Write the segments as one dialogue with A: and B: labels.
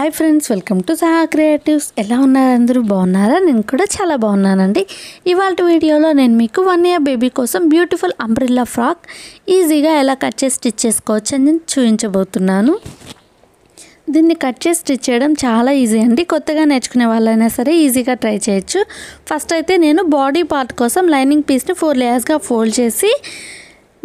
A: Hi friends, welcome to సహా creatives. ఎలా ఉన్నారు అందరూ? బాగున్నారా? నేను కూడా చాలా బాగున్నానండి. ఇవాళ వీడియోలో నేను మీకు 1 year బేబీ కోసం బ్యూటిఫుల్ అంబ్రెల్లా ఫ్రాక్ ఈజీగా ఎలా కట్ చేసి స్టిచ్ చేసుకోవచ్చు అని చూపించబోతున్నాను. దీన్ని కట్ చేసి స్టిచ్ చేయడం చాలా ఈజీ అండి. కొత్తగా నేర్చుకునే వాళ్ళైనా సరే ఈజీగా ట్రై చేయొచ్చు. ఫస్ట్ అయితే నేను బాడీ పార్ట్ కోసం లైనింగ్ పీస్ని 4 లేయర్స్గా ఫోల్డ్ చేసి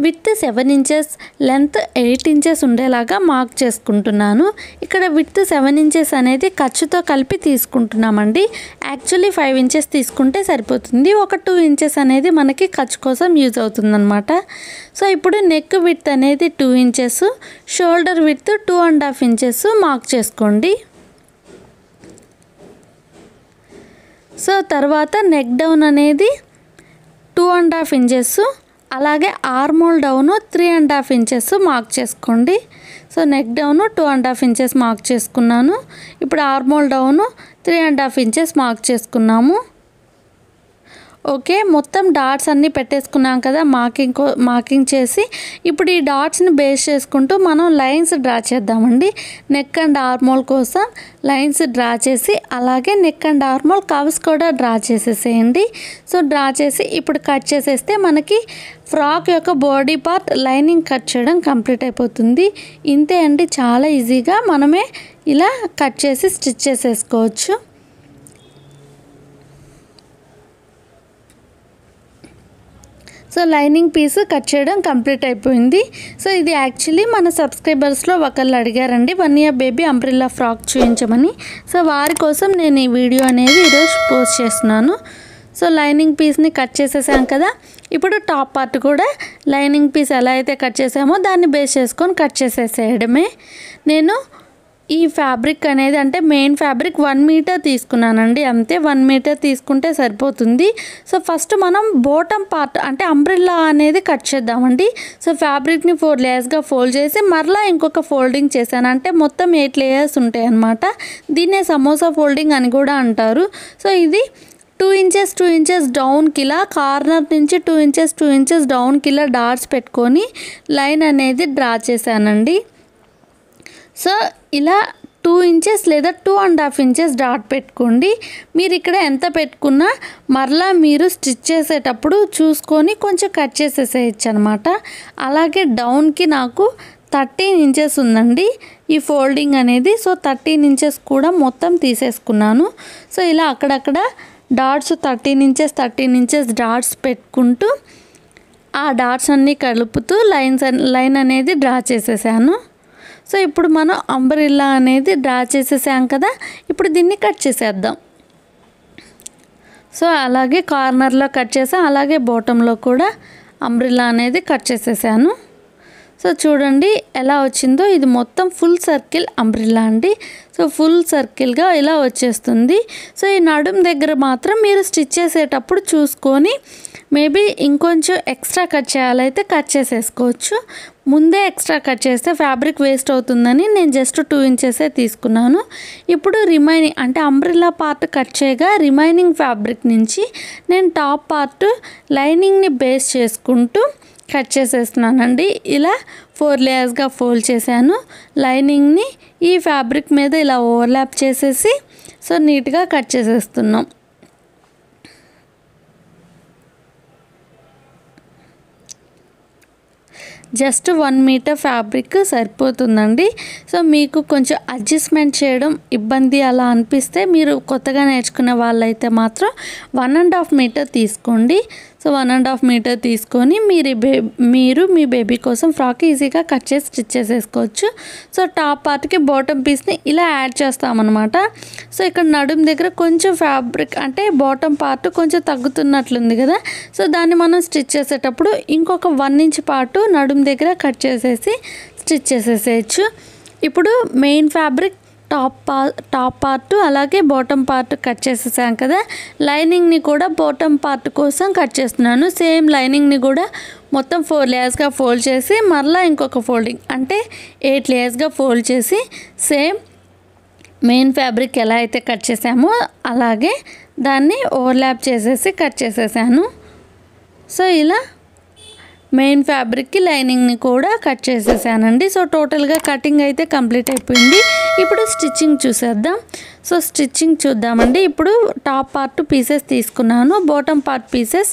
A: విత్ 7 inches, లెంత్ 8 inches ఉండేలాగా మార్క్ చేసుకుంటున్నాను. ఇక్కడ విత్ 7 inches అనేది ఖర్చుతో కలిపి తీసుకుంటున్నామండి. యాక్చువల్లీ 5 inches తీసుకుంటే సరిపోతుంది. ఒక 2 inches అనేది మనకి ఖర్చు కోసం యూజ్ అవుతుందన్నమాట. సో ఇప్పుడు నెక్ విత్ అనేది 2 inches, shoulder with 2.5 inches mark చేసుకోండి. సో తర్వాత నెక్ డౌన్ అనేది 2.5 inches, అలాగే ఆర్మోల్ డౌన్ 3.5 inches మార్క్ చేసుకోండి. So neck down 2.5 inches mark చేసుకున్నాను. ఇప్పుడు ఆర్మోల్ డౌన్ 3.5 inches మార్క్ చేసుకున్నాము. ఓకే, మొత్తం డాట్స్ అన్నీ పెట్టేసుకున్నాం కదా మార్కింగ్ చేసి. ఇప్పుడు ఈ డాట్స్ని బేస్ చేసుకుంటూ మనం లైన్స్ డ్రా చేద్దామండి. నెక్ అండ్ ఆర్మోల్ కోసం లైన్స్ డ్రా చేసి అలాగే నెక్ అండ్ ఆర్మోల్ కర్వ్స్ కూడా డ్రా చేసేసేయండి. సో డ్రా చేసి ఇప్పుడు కట్ చేసేస్తే మనకి ఫ్రాక్ యొక్క బాడీ పార్ట్ లైనింగ్ కట్ చేయడం కంప్లీట్ అయిపోతుంది. ఇంతే అండి, చాలా ఈజీగా మనమే ఇలా కట్ చేసి స్టిచ్ చేసేసుకోవచ్చు. సో లైనింగ్ పీస్ కట్ చేయడం కంప్లీట్ అయిపోయింది. సో ఇది యాక్చువల్లీ మన సబ్స్క్రైబర్స్లో ఒకళ్ళు అడిగారండి 1 year బేబీ అంబ్రెల్లా ఫ్రాక్ చూపించమని. సో వారి కోసం నేను ఈ వీడియో అనేది ఈరోజు పోస్ట్ చేస్తున్నాను. సో లైనింగ్ పీస్ని కట్ చేసేసాం కదా. ఇప్పుడు టాప్ పార్ట్ కూడా లైనింగ్ పీస్ ఎలా అయితే కట్ చేసామో దాన్ని బేస్ చేసుకొని కట్ చేసేసేయడమే. నేను ఈ ఫ్యాబ్రిక్ అనేది అంటే మెయిన్ ఫ్యాబ్రిక్ 1 meter తీసుకున్నానండి. అంతే, 1 meter తీసుకుంటే సరిపోతుంది. సో ఫస్ట్ మనం బాటమ్ పార్ట్ అంటే అంబ్రెల్లా అనేది కట్ చేద్దామండి. సో ఫ్యాబ్రిక్ని 4 లేయర్స్గా ఫోల్డ్ చేసి మరలా ఇంకొక ఫోల్డింగ్ చేశాను. అంటే మొత్తం 8 layers ఉంటాయి అన్నమాట. దీన్నే సమోసా ఫోల్డింగ్ అని కూడా అంటారు. సో ఇది 2 inches డౌన్కి ఇలా కార్నర్ నుంచి 2 inches డౌన్కి ఇలా డాట్స్ పెట్టుకొని లైన్ అనేది డ్రా చేశానండి. సో ఇలా 2 inches లేదా 2.5 inches డాట్ పెట్టుకోండి. మీరు ఇక్కడ ఎంత పెట్టుకున్నా మరలా మీరు స్టిచ్ చేసేటప్పుడు చూసుకొని కొంచెం కట్ చేసేసేయచ్చు అనమాట. అలాగే డౌన్కి నాకు 13 inches ఉందండి ఈ ఫోల్డింగ్ అనేది. సో 13 inches కూడా మొత్తం తీసేసుకున్నాను. సో ఇలా అక్కడక్కడ డాట్స్ 13 inches డాట్స్ పెట్టుకుంటూ ఆ డాట్స్ అన్నీ కలుపుతూ లైన్ అనేది డ్రా చేసేసాను. సో ఇప్పుడు మనం అంబ్రెల్లా అనేది డ్రా చేసేసాం కదా. ఇప్పుడు దీన్ని కట్ చేసేద్దాం. సో అలాగే కార్నర్లో కట్ చేసాం, అలాగే బాటంలో కూడా అంబ్రెల్లా అనేది కట్ చేసేసాను. సో చూడండి ఎలా వచ్చిందో. ఇది మొత్తం ఫుల్ సర్కిల్ అంబ్రెల్లా అండి. సో ఫుల్ సర్కిల్గా ఇలా వచ్చేస్తుంది. సో ఈ నడుం దగ్గర మాత్రం మీరు స్టిచ్ చేసేటప్పుడు చూసుకొని మేబీ ఇంకొంచెం ఎక్స్ట్రా కట్ చేయాలైతే కట్ చేసేసుకోవచ్చు. ముందే ఎక్స్ట్రా కట్ చేస్తే ఫ్యాబ్రిక్ వేస్ట్ అవుతుందని నేను జస్ట్ 2 inches తీసుకున్నాను. ఇప్పుడు రిమైనింగ్ అంటే అంబ్రెల్లా పార్ట్ కట్ చేయగా రిమైనింగ్ ఫ్యాబ్రిక్ నుంచి నేను టాప్ పార్ట్ లైనింగ్ని బేస్ చేసుకుంటూ కట్ చేసేస్తున్నానండి. ఇలా 4 లేయర్స్గా ఫోల్డ్ చేశాను. లైనింగ్ని ఈ ఫ్యాబ్రిక్ మీద ఇలా ఓవర్లాప్ చేసేసి సో నీట్గా కట్ చేసేస్తున్నాం. జస్ట్ 1 meter ఫ్యాబ్రిక్ సరిపోతుందండి. సో మీకు కొంచెం అడ్జస్ట్మెంట్ చేయడం ఇబ్బంది అలా అనిపిస్తే మీరు కొత్తగా నేర్చుకునే వాళ్ళైతే మాత్రం 1.5 meter తీసుకోండి. సో 1.5 meter తీసుకొని మీరు మీ బేబీ కోసం ఫ్రాక్ ఈజీగా కట్ చేసి స్టిచ్ చేసేసుకోవచ్చు. సో టాప్ పార్ట్కి బాటమ్ పీస్ని ఇలా యాడ్ చేస్తామన్నమాట. సో ఇక్కడ నడుం దగ్గర కొంచెం ఫ్యాబ్రిక్ అంటే బాటమ్ పార్ట్ కొంచెం తగ్గుతున్నట్లుంది కదా. సో దాన్ని మనం స్టిచ్ చేసేటప్పుడు ఇంకొక 1 inch పార్ట్ నడుం దగ్గర కట్ చేసేసి స్టిచ్ చేసేసేయచ్చు. ఇప్పుడు మెయిన్ ఫ్యాబ్రిక్ టాప్ పార్ట్ అలాగే బాటమ్ పార్ట్ కట్ చేసేసాం కదా. లైనింగ్ని కూడా బాటమ్ పార్ట్ కోసం కట్ చేస్తున్నాను. సేమ్ లైనింగ్ని కూడా మొత్తం 4 లేయర్స్గా ఫోల్డ్ చేసి మరలా ఇంకొక ఫోల్డింగ్ అంటే 8 లేయర్స్గా ఫోల్డ్ చేసి సేమ్ మెయిన్ ఫ్యాబ్రిక్ ఎలా అయితే కట్ చేసామో అలాగే దాన్ని ఓవర్లాప్ చేసేసి కట్ చేసేసాను. సో ఇలా మెయిన్ ఫ్యాబ్రిక్కి లైనింగ్ని కూడా కట్ చేసేసానండి. సో టోటల్గా కటింగ్ అయితే కంప్లీట్ అయిపోయింది. ఇప్పుడు స్టిచ్చింగ్ చూసేద్దాం. సో స్టిచ్చింగ్ చూద్దామండి. ఇప్పుడు టాప్ పార్ట్ పీసెస్ తీసుకున్నాను, బాటమ్ పార్ట్ పీసెస్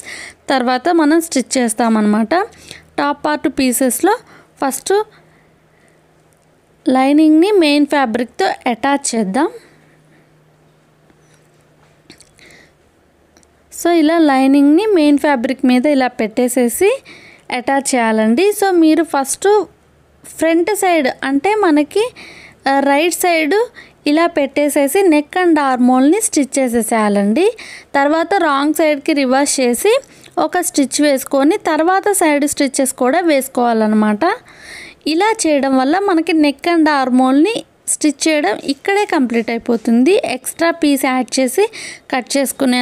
A: తర్వాత మనం స్టిచ్ చేస్తామన్నమాట. టాప్ పార్ట్ పీసెస్లో ఫస్ట్ లైనింగ్ని మెయిన్ ఫ్యాబ్రిక్తో అటాచ్ చేద్దాం. సో ఇలా లైనింగ్ని మెయిన్ ఫ్యాబ్రిక్ మీద ఇలా పెట్టేసేసి అటాచ్ చేయాలండి. సో మీరు ఫస్ట్ ఫ్రంట్ సైడ్ అంటే మనకి రైట్ సైడ్ ఇలా పెట్టేసేసి నెక్ అండ్ ఆర్మోల్ని స్టిచ్ చేసేసేయాలండి. తర్వాత రాంగ్ సైడ్కి రివర్స్ చేసి ఒక స్టిచ్ వేసుకొని తర్వాత సైడ్ స్టిచ్చెస్ కూడా వేసుకోవాలన్నమాట. ఇలా చేయడం వల్ల మనకి నెక్ అండ్ ఆర్మోల్ని స్టిచ్ చేయడం ఇక్కడే కంప్లీట్ అయిపోతుంది. ఎక్స్ట్రా పీస్ యాడ్ చేసి కట్ చేసుకునే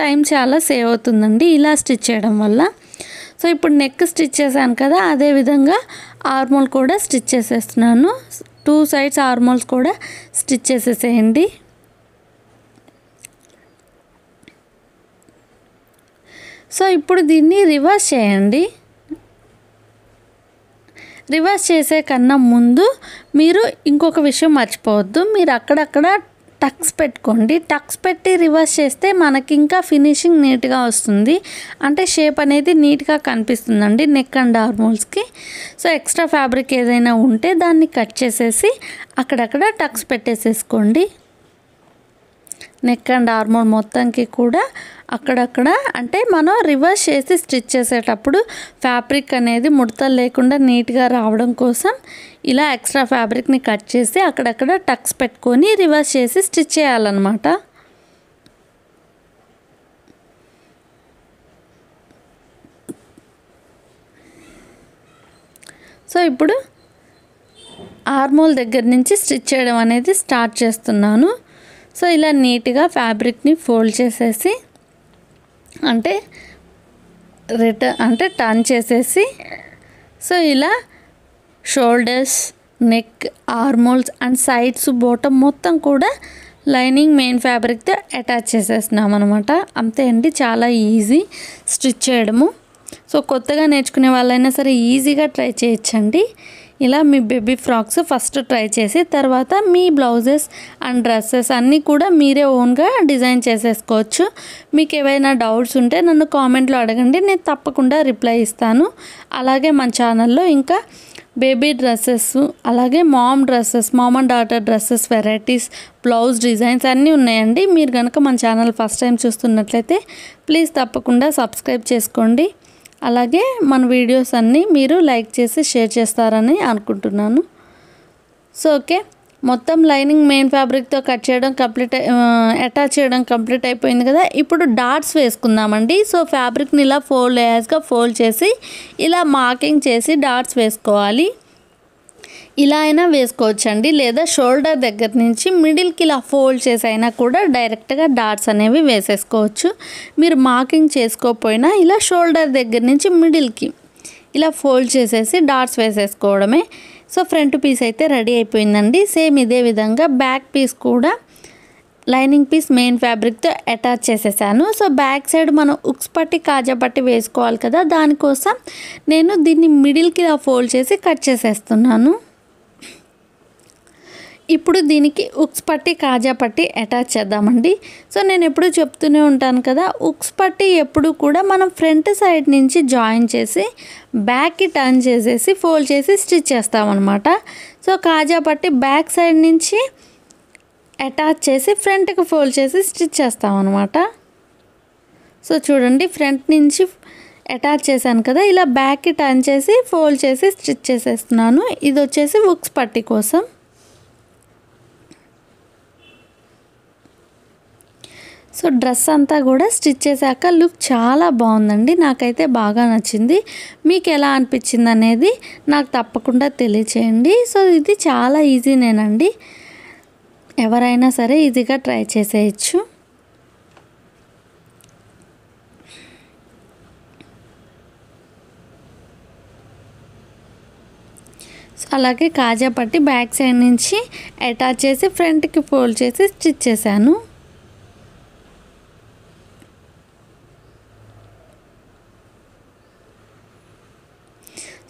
A: టైం చాలా సేవ్ అవుతుందండి ఇలా స్టిచ్ చేయడం వల్ల. సో ఇప్పుడు నెక్ స్టిచ్ చేశాను కదా, అదేవిధంగా ఆర్మోల్ కూడా స్టిచ్ చేసేస్తున్నాను. 2 సైడ్స్ ఆర్మోల్స్ కూడా స్టిచ్ చేసేసేయండి. సో ఇప్పుడు దీన్ని రివర్స్ చేయండి. రివర్స్ చేసే కన్నా ముందు మీరు ఇంకొక విషయం మర్చిపోవద్దు. మీరు అక్కడక్కడ టక్స్ పెట్టుకోండి. టక్స్ పెట్టి రివర్స్ చేస్తే మనకి ఇంకా ఫినిషింగ్ నీట్గా వస్తుంది. అంటే షేప్ అనేది నీట్గా కనిపిస్తుందండి నెక్ అండ్ ఆర్మోల్స్కి. సో ఎక్స్ట్రా ఫ్యాబ్రిక్ ఏదైనా ఉంటే దాన్ని కట్ చేసేసి అక్కడక్కడ టక్స్ పెట్టేసేసుకోండి. నెక్ అండ్ ఆర్మోల్ మొత్తానికి కూడా అక్కడక్కడ అంటే మనం రివర్స్ చేసి స్టిచ్ చేసేటప్పుడు ఫ్యాబ్రిక్ అనేది ముడతలు లేకుండా నీట్గా రావడం కోసం ఇలా ఎక్స్ట్రా ఫ్యాబ్రిక్ని కట్ చేసి అక్కడక్కడ టక్స్ పెట్టుకొని రివర్స్ చేసి స్టిచ్ చేయాలన్నమాట. సో ఇప్పుడు ఆర్మోల్ దగ్గర నుంచి స్టిచ్ చేయడం అనేది స్టార్ట్ చేస్తున్నాను. సో ఇలా నీట్గా ఫ్యాబ్రిక్ని ఫోల్డ్ చేసేసి టర్న్ చేసేసి సో ఇలా shoulders, neck, armholes and sides, bottom మొత్తం కూడా లైనింగ్ మెయిన్ ఫ్యాబ్రిక్తో అటాచ్ చేసేస్తున్నాం అనమాట. అంతే అండి, చాలా ఈజీ స్టిచ్ చేయడము. సో కొత్తగా నేర్చుకునే వాళ్ళైనా సరే ఈజీగా ట్రై చేయొచ్చండి. ఇలా మీ బేబీ ఫ్రాక్స్ ఫస్ట్ ట్రై చేసి తర్వాత మీ బ్లౌజెస్ అండ్ డ్రెస్సెస్ అన్నీ కూడా మీరే ఓన్గా డిజైన్ చేసేసుకోవచ్చు. మీకు ఏవైనా డౌట్స్ ఉంటే నన్ను కామెంట్లో అడగండి, నేను తప్పకుండా రిప్లై ఇస్తాను. అలాగే మన ఛానల్లో ఇంకా బేబీ డ్రెస్సెస్, అలాగే mom and daughter dresses varieties, blouse designs అన్నీ ఉన్నాయండి. మీరు కనుక మన ఛానల్ ఫస్ట్ టైం చూస్తున్నట్లయితే ప్లీజ్ తప్పకుండా సబ్స్క్రైబ్ చేసుకోండి. అలాగే మన వీడియోస్ అన్నీ మీరు లైక్ చేసి షేర్ చేస్తారని అనుకుంటున్నాను. సో ఓకే, మొత్తం లైనింగ్ మెయిన్ ఫ్యాబ్రిక్తో కట్ చేయడం అటాచ్ చేయడం కంప్లీట్ అయిపోయింది కదా. ఇప్పుడు డాట్స్ వేసుకుందామండి. సో ఫ్యాబ్రిక్ని ఇలా 4 లేయర్స్గా ఫోల్డ్ చేసి ఇలా మార్కింగ్ చేసి డాట్స్ వేసుకోవాలి. ఇలా అయినా వేసుకోవచ్చండి, లేదా షోల్డర్ దగ్గర నుంచి మిడిల్కి ఇలా ఫోల్డ్ చేసి అయినా కూడా డైరెక్ట్గా డాట్స్ అనేవి వేసేసుకోవచ్చు. మీరు మార్కింగ్ చేసుకోకపోయినా ఇలా షోల్డర్ దగ్గర నుంచి మిడిల్కి ఇలా ఫోల్డ్ చేసేసి డాట్స్ వేసేసుకోవడమే. సో ఫ్రంట్ పీస్ అయితే రెడీ అయిపోయిందండి. సేమ్ ఇదే విధంగా బ్యాక్ పీస్ కూడా లైనింగ్ పీస్ మెయిన్ ఫ్యాబ్రిక్తో అటాచ్ చేసేసాను. సో బ్యాక్ సైడ్ మనం ఉక్స్ పట్టి కాజా పట్టి వేసుకోవాలి కదా, దానికోసం నేను దీన్ని మిడిల్కి ఇలా ఫోల్డ్ చేసి కట్ చేసేస్తున్నాను. ఇప్పుడు దీనికి ఉక్స్ పట్టి కాజా పట్టి అటాచ్ చేద్దామండి. సో నేను ఎప్పుడు చెప్తూనే ఉంటాను కదా, ఉక్స్ పట్టి ఎప్పుడు కూడా మనం ఫ్రంట్ సైడ్ నుంచి జాయిన్ చేసి బ్యాక్కి టర్న్ చేసేసి ఫోల్డ్ చేసి స్టిచ్ చేస్తామన్నమాట. సో కాజా పట్టి బ్యాక్ సైడ్ నుంచి అటాచ్ చేసి ఫ్రంట్కి ఫోల్డ్ చేసి స్టిచ్ చేస్తామన్నమాట. సో చూడండి, ఫ్రంట్ నుంచి అటాచ్ చేశాను కదా, ఇలా బ్యాక్కి టర్న్ చేసి ఫోల్డ్ చేసి స్టిచ్ చేసేస్తున్నాను. ఇది వచ్చేసి ఉక్స్ పట్టి కోసం. సో డ్రెస్ అంతా కూడా స్టిచ్ చేశాక లుక్ చాలా బాగుందండి, నాకైతే బాగా నచ్చింది. మీకు ఎలా అనిపించింది అనేది నాకు తప్పకుండా తెలియచేయండి. సో ఇది చాలా ఈజీనేనండి, ఎవరైనా సరే ఈజీగా ట్రై చేసేయచ్చు. అలాగే కాజా పట్టి బ్యాక్ సైడ్ నుంచి అటాచ్ చేసి ఫ్రంట్కి ఫోల్డ్ చేసి స్టిచ్ చేశాను.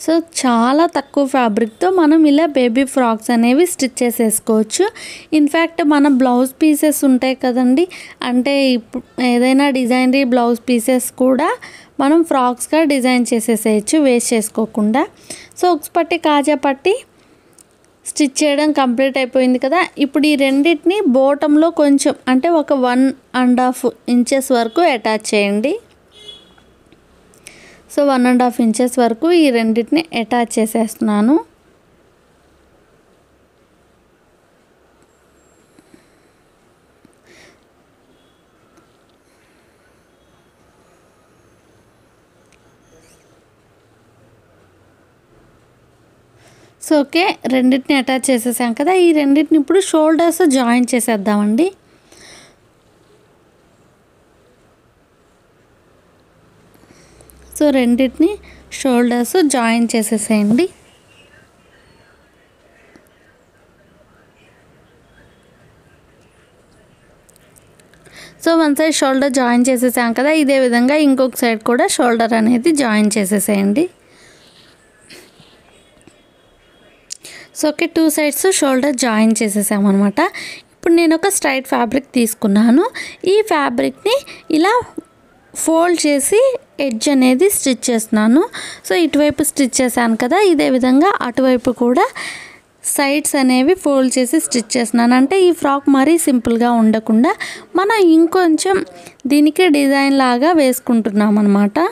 A: సో చాలా తక్కువ ఫ్యాబ్రిక్తో మనం ఇలా బేబీ ఫ్రాక్స్ అనేవి స్టిచ్ చేసేసుకోవచ్చు. ఇన్ఫ్యాక్ట్ మన బ్లౌజ్ పీసెస్ ఉంటాయి కదండి, అంటే ఇప్పుడు ఏదైనా డిజైనరీ బ్లౌజ్ పీసెస్ కూడా మనం ఫ్రాక్స్గా డిజైన్ చేసేసేయచ్చు వేస్ట్ చేసుకోకుండా. సో ఉక్స్ పట్టి కాజా పట్టి స్టిచ్ చేయడం కంప్లీట్ అయిపోయింది కదా. ఇప్పుడు ఈ రెండింటిని బోటంలో కొంచెం అంటే ఒక 1.5 ఇంచెస్ వరకు అటాచ్ చేయండి. సో 1.5 ఇంచెస్ వరకు ఈ రెండింటిని అటాచ్ చేసేస్తున్నాను. సో ఓకే, రెండింటిని అటాచ్ చేసేసాం కదా. ఈ రెండింటిని ఇప్పుడు షోల్డర్స్ జాయిన్ చేసేద్దామండి. సో రెండింటిని షోల్డర్స్ జాయిన్ చేసేసేయండి. So one side shoulder join చేసేసాం కదా, ఇదే విధంగా ఇంకొక సైడ్ కూడా షోల్డర్ అనేది జాయిన్ చేసేసేయండి. So okay, 2 sides shoulder join చేసేసామన్నమాట. ఇప్పుడు నేను ఒక స్ట్రైట్ ఫ్యాబ్రిక్ తీసుకున్నాను. ఈ ఫ్యాబ్రిక్ని ఇలా ఫోల్డ్ చేసి ఎడ్జ్ అనేది స్టిచ్ చేస్తున్నాను. సో ఇటువైపు స్టిచ్ చేశాను కదా, ఇదే విధంగా అటువైపు కూడా సైడ్స్ అనేవి ఫోల్డ్ చేసి స్టిచ్ చేస్తున్నాను. అంటే ఈ ఫ్రాక్ మరీ సింపుల్గా ఉండకుండా మనం ఇంకొంచెం దీనికి డిజైన్ లాగా వేసుకుంటున్నాం అన్నమాట.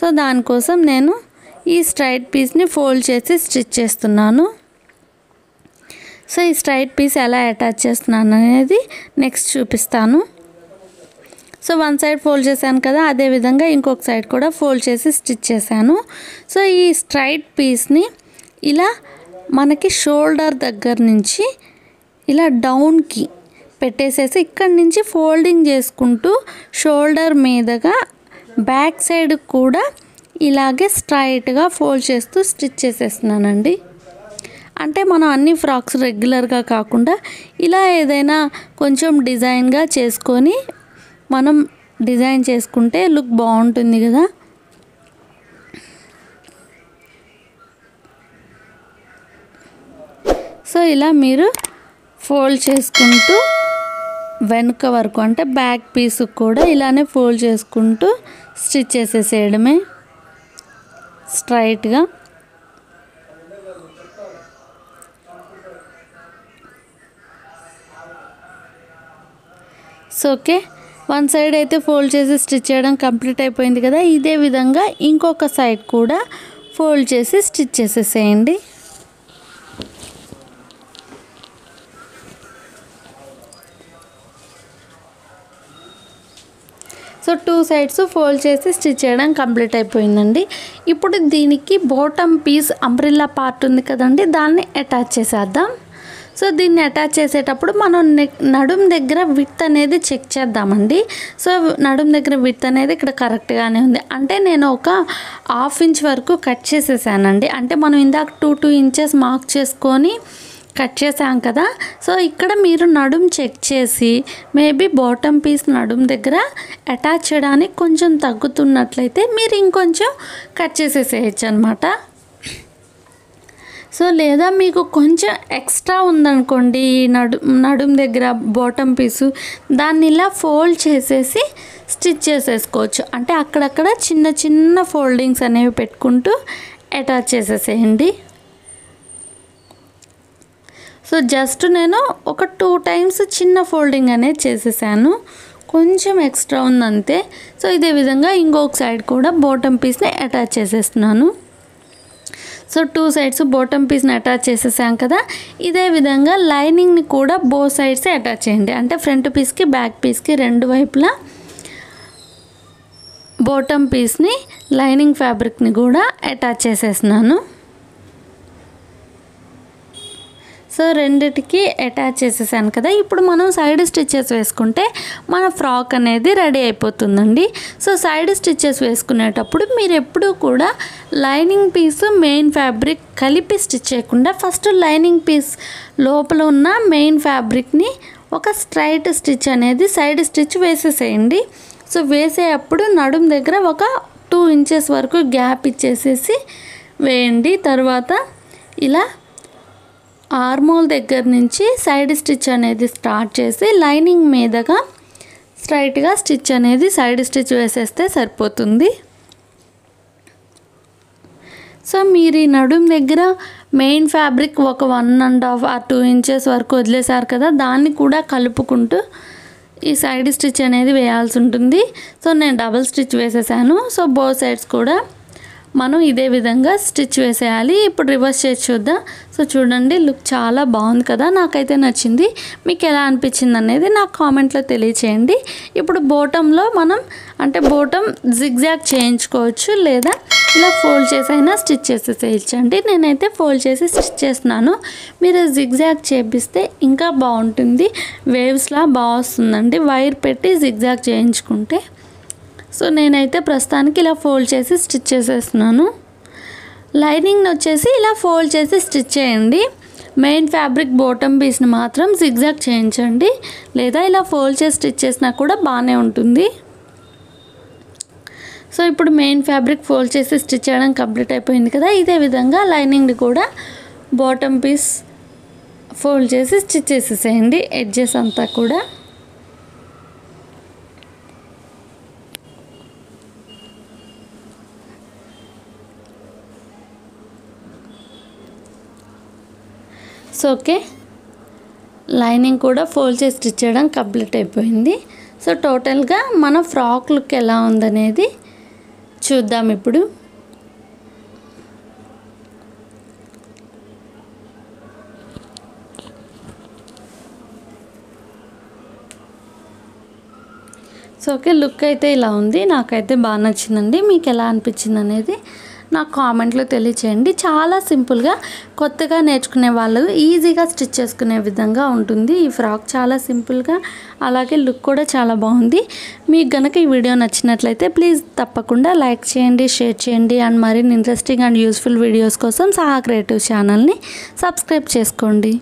A: సో దానికోసం నేను ఈ స్ట్రైట్ పీస్ని ఫోల్డ్ చేసి స్టిచ్ చేస్తున్నాను. సో ఈ స్ట్రైట్ పీస్ ఎలా అటాచ్ చేస్తున్నాను అనేది నెక్స్ట్ చూపిస్తాను. సో వన్ సైడ్ ఫోల్డ్ చేశాను కదా, అదేవిధంగా ఇంకొక సైడ్ కూడా ఫోల్డ్ చేసి స్టిచ్ చేశాను. సో ఈ స్ట్రైట్ పీస్ని ఇలా మనకి షోల్డర్ దగ్గర నుంచి ఇలా డౌన్కి పెట్టేసేసి ఇక్కడి నుంచి ఫోల్డింగ్ చేసుకుంటూ షోల్డర్ మీదగా బ్యాక్ సైడ్ కూడా ఇలాగే స్ట్రైట్గా ఫోల్డ్ చేస్తూ స్టిచ్ చేసేస్తున్నానండి. అంటే మనం అన్ని ఫ్రాక్స్ రెగ్యులర్గా కాకుండా ఇలా ఏదైనా కొంచెం డిజైన్గా చేసుకొని మనం డిజైన్ చేసుకుంటే లుక్ బాగుంటుంది కదా. సో ఇలా మీరు ఫోల్డ్ చేసుకుంటూ వెనుక వరకు అంటే బ్యాక్ పీస్ కూడా ఇలానే ఫోల్డ్ చేసుకుంటూ స్టిచ్ చేసేసేయడమే స్ట్రైట్గా. సో ఓకే, వన్ సైడ్ అయితే ఫోల్డ్ చేసి స్టిచ్ చేయడం కంప్లీట్ అయిపోయింది కదా. ఇదే విధంగా ఇంకొక సైడ్ కూడా ఫోల్డ్ చేసి స్టిచ్ చేసేసేయండి. సో 2 సైడ్స్ ఫోల్డ్ చేసి స్టిచ్ చేయడం కంప్లీట్ అయిపోయిందండి. ఇప్పుడు దీనికి బాటమ్ పీస్ అంబ్రెల్లా పార్ట్ ఉంది కదండి, దాన్ని అటాచ్ చేసేద్దాం. సో దీన్ని అటాచ్ చేసేటప్పుడు మనం నడుం దగ్గర విడ్త్ అనేది చెక్ చేద్దామండి. సో నడుం దగ్గర విడ్త్ అనేది ఇక్కడ కరెక్ట్గానే ఉంది. అంటే నేను ఒక 1/2 ఇంచ్ వరకు కట్ చేసేసానండి. అంటే మనం ఇందాక 2 ఇంచెస్ మార్క్ చేసుకొని కట్ చేసాం కదా. సో ఇక్కడ మీరు నడుం చెక్ చేసి మేబీ బాటమ్ పీస్ నడుం దగ్గర అటాచ్ చేయడానికి కొంచెం తగ్గుతున్నట్లయితే మీరు ఇంకొంచెం కట్ చేసేసేయచ్చు అనమాట. సో లేదా మీకు కొంచెం ఎక్స్ట్రా ఉందనుకోండి నడుం దగ్గర బాటమ్ పీసు, దాన్ని ఇలా ఫోల్డ్ చేసేసి స్టిచ్ చేసేసుకోవచ్చు. అంటే అక్కడక్కడ చిన్న చిన్న ఫోల్డింగ్స్ అనేవి పెట్టుకుంటూ అటాచ్ చేసేసేయండి. సో జస్ట్ నేను ఒక 2 టైమ్స్ చిన్న ఫోల్డింగ్ అనేది చేసేసాను, కొంచెం ఎక్స్ట్రా ఉందంతే. సో ఇదే విధంగా ఇంకొక సైడ్ కూడా బాటమ్ పీస్ని అటాచ్ చేసేస్తున్నాను. సో 2 సైడ్స్ బాటమ్ పీస్ని అటాచ్ చేసేసాం కదా. ఇదే విధంగా లైనింగ్ని కూడా బోత్ సైడ్స్ అటాచ్ చేయండి. అంటే ఫ్రంట్ పీస్కి బ్యాక్ పీస్కి 2 వైపులా బాటమ్ పీస్ని లైనింగ్ ఫ్యాబ్రిక్ని కూడా అటాచ్ చేసేస్తున్నాను. సో రెండిటికి అటాచ్ చేసేసాను కదా. ఇప్పుడు మనం సైడ్ స్టిచ్చెస్ వేసుకుంటే మన ఫ్రాక్ అనేది రెడీ అయిపోతుందండి. సో సైడ్ స్టిచ్చెస్ వేసుకునేటప్పుడు మీరు ఎప్పుడూ కూడా లైనింగ్ పీస్ మెయిన్ ఫ్యాబ్రిక్ కలిపి స్టిచ్ చేయకుండా ఫస్ట్ లైనింగ్ పీస్ లోపల ఉన్న మెయిన్ ఫ్యాబ్రిక్ని ఒక స్ట్రైట్ స్టిచ్ అనేది సైడ్ స్టిచ్ వేసేసేయండి. సో వేసేటప్పుడు నడుం దగ్గర ఒక 2 ఇంచెస్ వరకు గ్యాప్ ఇచ్చేసేసి వేయండి. తర్వాత ఇలా ఆర్మోల్ దగ్గర నుంచి సైడ్ స్టిచ్ అనేది స్టార్ట్ చేసి లైనింగ్ మీదగా స్ట్రైట్గా స్టిచ్ అనేది సైడ్ స్టిచ్ వేసేస్తే సరిపోతుంది. సో మీరు ఈ నడుం దగ్గర మెయిన్ ఫ్యాబ్రిక్ ఒక 1.5 or 2 inches వరకు వదిలేశారు కదా, దాన్ని కూడా కలుపుకుంటూ ఈ సైడ్ స్టిచ్ అనేది వేయాల్సి ఉంటుంది. సో నేను డబుల్ స్టిచ్ వేసేసాను. సో బోత్ సైడ్స్ కూడా మనం ఇదే విధంగా స్టిచ్ వేసేయాలి. ఇప్పుడు రివర్స్ చేసి చూద్దాం. సో చూడండి, లుక్ చాలా బాగుంది కదా, నాకైతే నచ్చింది. మీకు ఎలా అనిపించింది అనేది నాకు కామెంట్లో తెలియచేయండి. ఇప్పుడు బోటంలో మనం అంటే బోటం జిగ్జాగ్ చేయించుకోవచ్చు, లేదా ఇలా ఫోల్డ్ చేసి అయినా స్టిచ్ చేసేసేయచ్చండి. నేనైతే ఫోల్డ్ చేసి స్టిచ్ చేస్తున్నాను. మీరు జిగ్జాగ్ చేపిస్తే ఇంకా బాగుంటుంది, వేవ్స్లా బాగా వస్తుందండి వైర్ పెట్టి జిగ్జాగ్ చేయించుకుంటే. సో నేనైతే ప్రస్తుతానికి ఇలా ఫోల్డ్ చేసి స్టిచ్ చేసేస్తున్నాను. లైనింగ్ వచ్చేసి ఇలా ఫోల్డ్ చేసి స్టిచ్ చేయండి. మెయిన్ ఫ్యాబ్రిక్ బాటమ్ పీస్ని మాత్రం జిగ్జాగ్ చేయించండి, లేదా ఇలా ఫోల్డ్ చేసి స్టిచ్ చేసినా కూడా బాగానే ఉంటుంది. సో ఇప్పుడు మెయిన్ ఫ్యాబ్రిక్ ఫోల్డ్ చేసి స్టిచ్ చేయడం కంప్లీట్ అయిపోయింది కదా. ఇదే విధంగా లైనింగ్ని కూడా బాటమ్ పీస్ ఫోల్డ్ చేసి స్టిచ్ చేసేసేయండి ఎడ్జెస్ అంతా కూడా. సో ఓకే, లైనింగ్ కూడా ఫోల్డ్ చేసి స్టిచ్ చేయడం కంప్లీట్ అయిపోయింది. సో టోటల్గా మన ఫ్రాక్ లుక్ ఎలా ఉందనేది చూద్దాం ఇప్పుడు. సో ఓకే, లుక్ అయితే ఇలా ఉంది. నాకైతే బాగా నచ్చిందండి. మీకు ఎలా అనిపించింది అనేది నాకు కామెంట్లో తెలియచేయండి. చాలా సింపుల్గా కొత్తగా నేర్చుకునే వాళ్ళు ఈజీగా స్టిచ్ చేసుకునే విధంగా ఉంటుంది ఈ ఫ్రాక్. చాలా సింపుల్గా, అలాగే లుక్ కూడా చాలా బాగుంది. మీకు కనుక ఈ వీడియో నచ్చినట్లయితే ప్లీజ్ తప్పకుండా లైక్ చేయండి, షేర్ చేయండి. అండ్ మరిన్ని ఇంట్రెస్టింగ్ అండ్ యూస్ఫుల్ వీడియోస్ కోసం సహా క్రియేటివ్ ఛానల్ని సబ్స్క్రైబ్ చేసుకోండి.